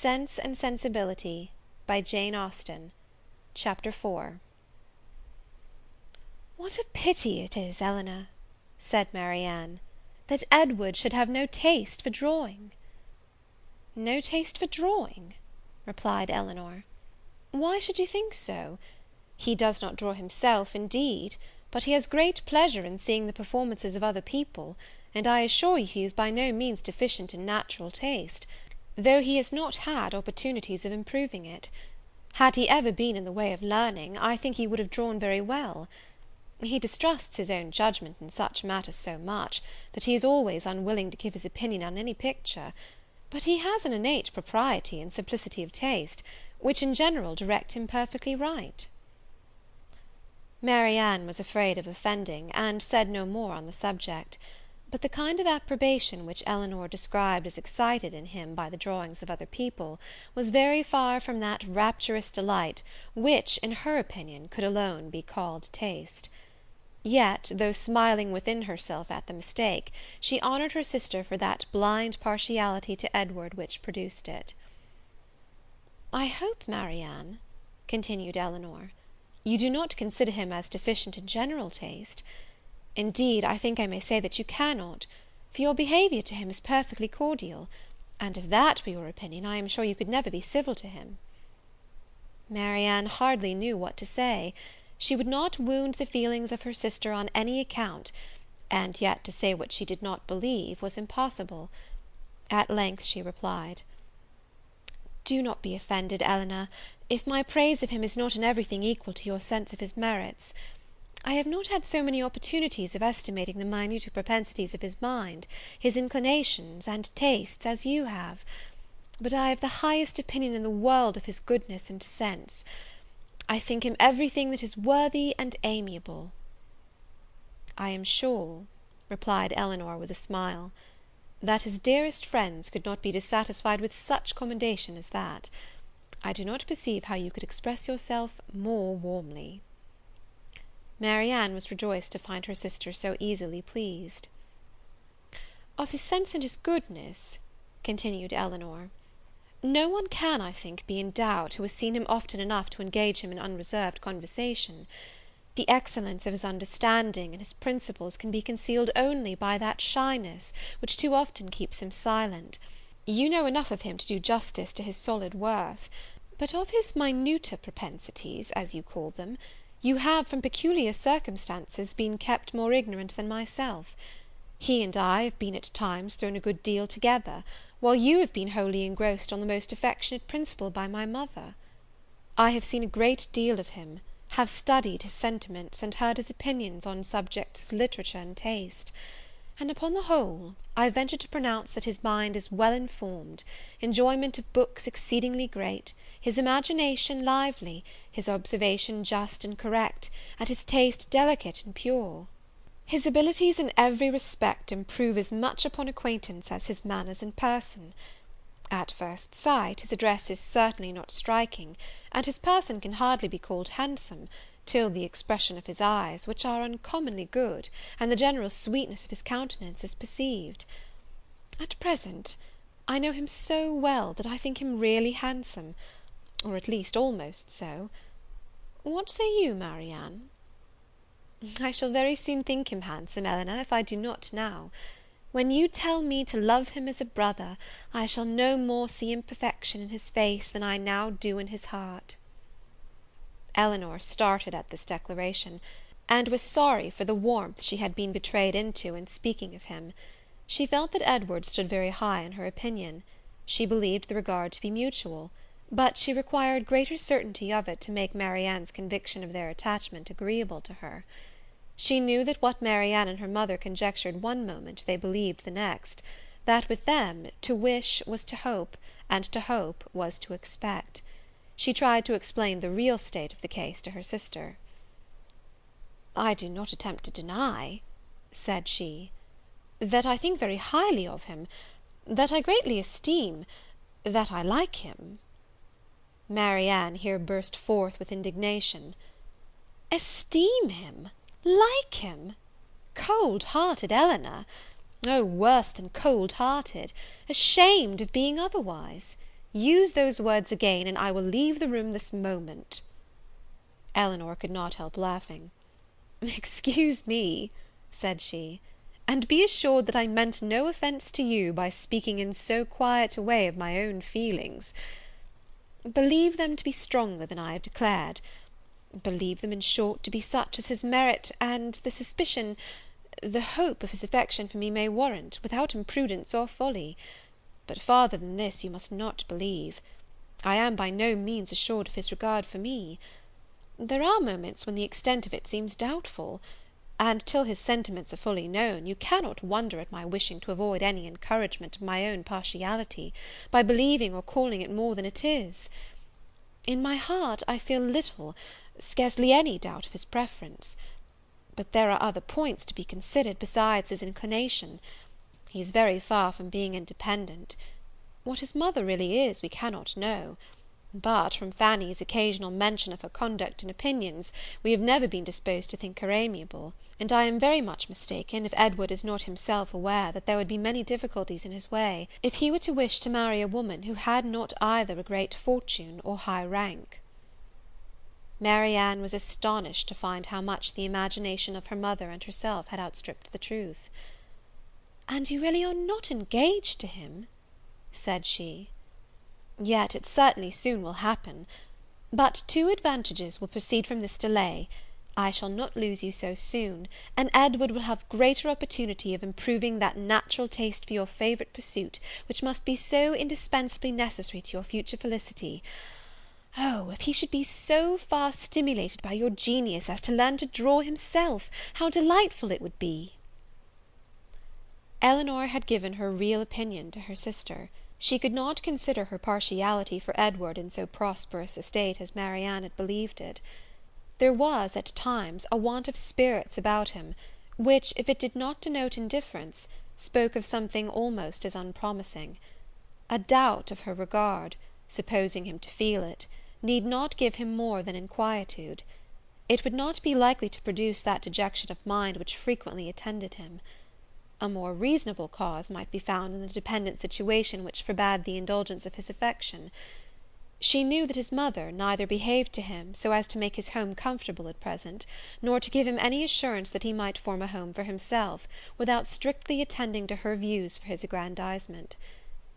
Sense and Sensibility by Jane Austen. Chapter 4. "What a pity it is, Elinor," said Marianne, "that Edward should have no taste for drawing." "No taste for drawing?" replied Elinor. "Why should you think so? He does not draw himself, indeed, but he has great pleasure in seeing the performances of other people, and I assure you he is by no means deficient in natural taste, though he has not had opportunities of improving it. Had he ever been in the way of learning, I think he would have drawn very well. He distrusts his own judgment in such matters so much, that he is always unwilling to give his opinion on any picture; but he has an innate propriety and simplicity of taste, which in general direct him perfectly right." Marianne was afraid of offending, and said no more on the subject; but the kind of approbation which Elinor described as excited in him by the drawings of other people, was very far from that rapturous delight which, in her opinion, could alone be called taste. Yet, though smiling within herself at the mistake, she honoured her sister for that blind partiality to Edward which produced it. "I hope, Marianne," continued Elinor, "you do not consider him as deficient in general taste? Indeed, I think I may say that you cannot, for your behaviour to him is perfectly cordial; and if that were your opinion, I am sure you could never be civil to him." Marianne hardly knew what to say. She would not wound the feelings of her sister on any account, and yet to say what she did not believe was impossible. At length she replied, "Do not be offended, Elinor, if my praise of him is not in everything equal to your sense of his merits. I have not had so many opportunities of estimating the minuter propensities of his mind, his inclinations and tastes, as you have; but I have the highest opinion in the world of his goodness and sense. I think him everything that is worthy and amiable." "I am sure," replied Elinor with a smile, "that his dearest friends could not be dissatisfied with such commendation as that. I do not perceive how you could express yourself more warmly." Marianne was rejoiced to find her sister so easily pleased. "Of his sense and his goodness," continued Elinor, "no one can, I think, be in doubt who has seen him often enough to engage him in unreserved conversation. The excellence of his understanding and his principles can be concealed only by that shyness which too often keeps him silent. You know enough of him to do justice to his solid worth; but of his minuter propensities, as you call them, you have, from peculiar circumstances, been kept more ignorant than myself. He and I have been at times thrown a good deal together, while you have been wholly engrossed on the most affectionate principle by my mother. I have seen a great deal of him, have studied his sentiments, and heard his opinions on subjects of literature and taste; and, upon the whole, I venture to pronounce that his mind is well informed, enjoyment of books exceedingly great, his imagination lively, his observation just and correct, and his taste delicate and pure. His abilities in every respect improve as much upon acquaintance as his manners and person. At first sight, his address is certainly not striking, and his person can hardly be called handsome, till the expression of his eyes, which are uncommonly good, and the general sweetness of his countenance is perceived. At present, I know him so well, that I think him really handsome, or at least almost so. What say you, Marianne?" "I shall very soon think him handsome, Elinor, if I do not now. When you tell me to love him as a brother, I shall no more see imperfection in his face than I now do in his heart." Elinor started at this declaration, and was sorry for the warmth she had been betrayed into in speaking of him. She felt that Edward stood very high in her opinion; she believed the regard to be mutual; but she required greater certainty of it to make Marianne's conviction of their attachment agreeable to her. She knew that what Marianne and her mother conjectured one moment, they believed the next; that with them, to wish was to hope, and to hope was to expect. She tried to explain the real state of the case to her sister. "I do not attempt to deny," said she, "that I think very highly of him, that I greatly esteem, that I like him." Marianne here burst forth with indignation. "Esteem him! Like him! Cold-hearted Elinor! Oh, worse than cold-hearted! ashamed of being otherwise! Use those words again, and I will leave the room this moment." Elinor could not help laughing. "Excuse me," said she, "and be assured that I meant no offence to you by speaking in so quiet a way of my own feelings. Believe them to be stronger than I have declared. Believe them, in short, to be such as his merit and the suspicion, the hope of his affection for me may warrant, without imprudence or folly. But farther than this you must not believe. I am by no means assured of his regard for me. There are moments when the extent of it seems doubtful, and till his sentiments are fully known, you cannot wonder at my wishing to avoid any encouragement of my own partiality, by believing or calling it more than it is. In my heart I feel little, scarcely any doubt of his preference. But there are other points to be considered besides his inclination. He is very far from being independent. What his mother really is, we cannot know; but, from Fanny's occasional mention of her conduct and opinions, we have never been disposed to think her amiable, and I am very much mistaken if Edward is not himself aware that there would be many difficulties in his way, if he were to wish to marry a woman who had not either a great fortune or high rank." Marianne was astonished to find how much the imagination of her mother and herself had outstripped the truth. "And you really are not engaged to him?" said she. "Yet it certainly soon will happen. But two advantages will proceed from this delay. I shall not lose you so soon, and Edward will have greater opportunity of improving that natural taste for your favourite pursuit, which must be so indispensably necessary to your future felicity. Oh, if he should be so far stimulated by your genius as to learn to draw himself, how delightful it would be!" Elinor had given her real opinion to her sister. She could not consider her partiality for Edward in so prosperous a state as Marianne had believed it. There was, at times, a want of spirits about him, which, if it did not denote indifference, spoke of something almost as unpromising. A doubt of her regard, supposing him to feel it, need not give him more than inquietude. It would not be likely to produce that dejection of mind which frequently attended him. A more reasonable cause might be found in the dependent situation which forbade the indulgence of his affection. She knew that his mother neither behaved to him so as to make his home comfortable at present, nor to give him any assurance that he might form a home for himself, without strictly attending to her views for his aggrandizement.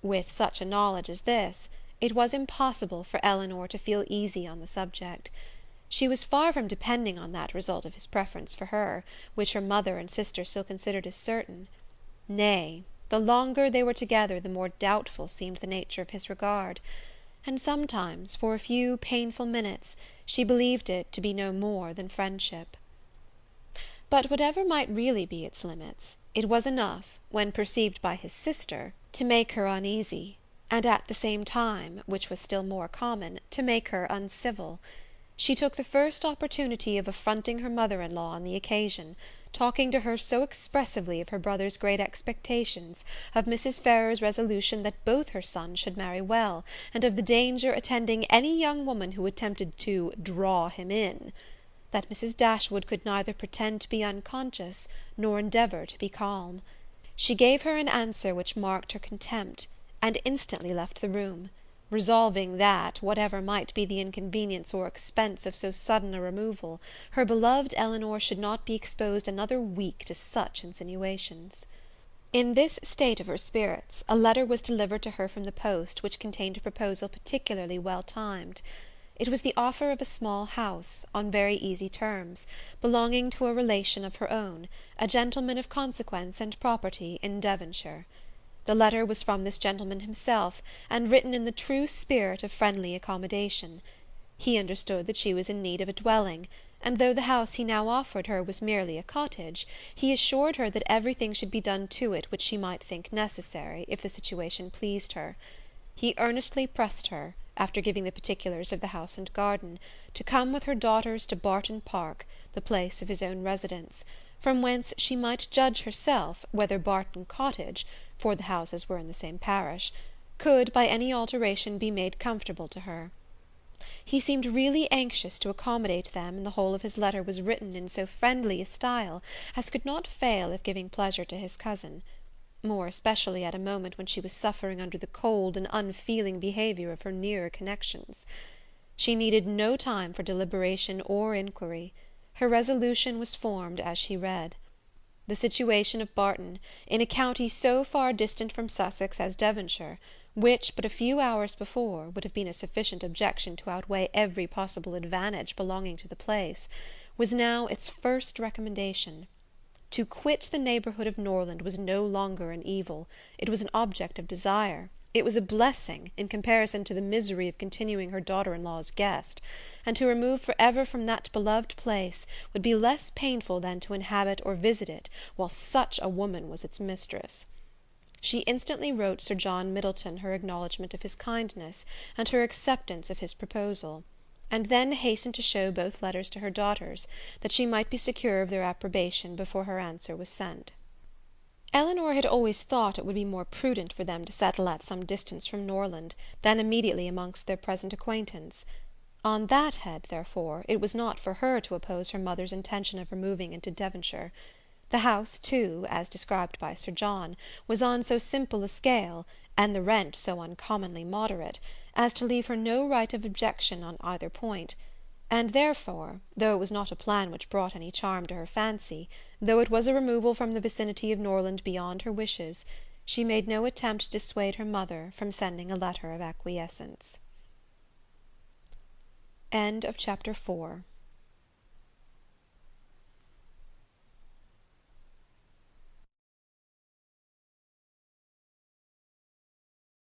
With such a knowledge as this, it was impossible for Elinor to feel easy on the subject. She was far from depending on that result of his preference for her, which her mother and sister still considered as certain. Nay, the longer they were together, the more doubtful seemed the nature of his regard; and sometimes, for a few painful minutes, she believed it to be no more than friendship. But whatever might really be its limits, it was enough, when perceived by his sister, to make her uneasy, and at the same time, which was still more common, to make her uncivil. She took the first opportunity of affronting her mother-in-law on the occasion, talking to her so expressively of her brother's great expectations, of Mrs. Ferrars's resolution that both her sons should marry well, and of the danger attending any young woman who attempted to draw him in, that Mrs. Dashwood could neither pretend to be unconscious, nor endeavour to be calm. She gave her an answer which marked her contempt, and instantly left the room, resolving that, whatever might be the inconvenience or expense of so sudden a removal, her beloved Elinor should not be exposed another week to such insinuations. In this state of her spirits, a letter was delivered to her from the post, which contained a proposal particularly well timed. It was the offer of a small house, on very easy terms, belonging to a relation of her own, a gentleman of consequence and property in Devonshire. The letter was from this gentleman himself, and written in the true spirit of friendly accommodation. He understood that she was in need of a dwelling, and though the house he now offered her was merely a cottage, he assured her that everything should be done to it which she might think necessary, if the situation pleased her. He earnestly pressed her, after giving the particulars of the house and garden, to come with her daughters to Barton Park, the place of his own residence, from whence she might judge herself whether Barton Cottage, for the houses were in the same parish, could by any alteration be made comfortable to her. He seemed really anxious to accommodate them, and the whole of his letter was written in so friendly a style as could not fail of giving pleasure to his cousin. more especially at a moment when she was suffering under the cold and unfeeling behaviour of her nearer connections. She needed no time for deliberation or inquiry. Her resolution was formed as she read. The situation of Barton, in a county so far distant from Sussex as Devonshire, which, but a few hours before, would have been a sufficient objection to outweigh every possible advantage belonging to the place, was now its first recommendation. To quit the neighbourhood of Norland was no longer an evil, it was an object of desire. It was a blessing, in comparison to the misery of continuing her daughter-in-law's guest, and to remove for ever from that beloved place would be less painful than to inhabit or visit it while such a woman was its mistress. She instantly wrote Sir John Middleton her acknowledgment of his kindness, and her acceptance of his proposal, and then hastened to show both letters to her daughters, that she might be secure of their approbation before her answer was sent. Elinor had always thought it would be more prudent for them to settle at some distance from Norland, than immediately amongst their present acquaintance. On that head, therefore, it was not for her to oppose her mother's intention of removing into Devonshire. The house, too, as described by Sir John, was on so simple a scale, and the rent so uncommonly moderate, as to leave her no right of objection on either point; and therefore, though it was not a plan which brought any charm to her fancy, though it was a removal from the vicinity of Norland beyond her wishes, she made no attempt to dissuade her mother from sending a letter of acquiescence. Chapter 5